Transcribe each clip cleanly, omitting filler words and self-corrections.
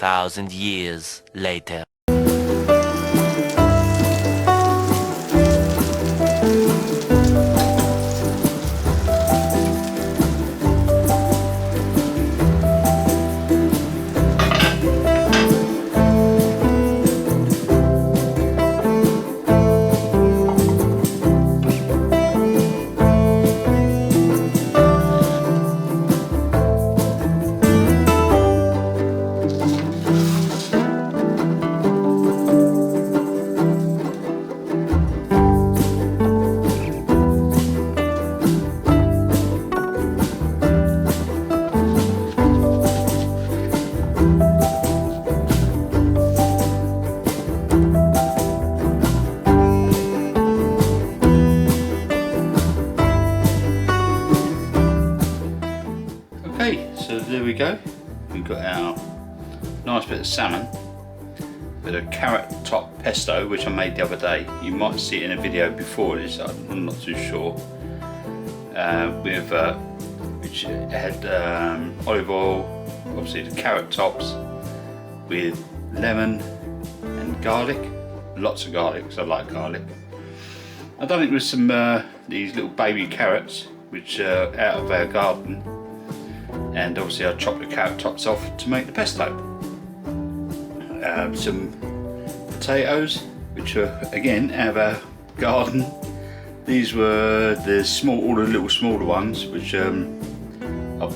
2,000 years later. So there we go. We've got our nice bit of salmon with a carrot top pesto, which I made the other day. You might see it in a video before this, I'm not too sure. Which had olive oil, obviously the carrot tops, with lemon and garlic. Lots of garlic, because I like garlic. I've done it with some these little baby carrots, which are out of our garden, and obviously I chopped the carrot tops off to make the pesto. Some potatoes, which are again out of our garden. These were all the little smaller ones, which I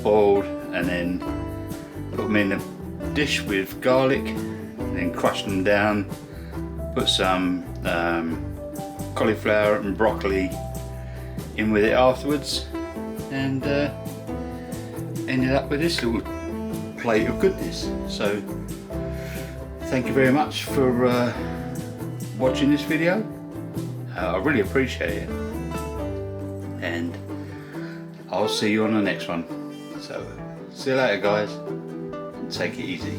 boiled and then put them in a dish with garlic, and then crushed them down. Put some cauliflower and broccoli in with it afterwards, and ended up with this little plate of goodness. So thank you very much for watching this video. I really appreciate it, and I'll see you on the next one. So see you later, guys, and take it easy.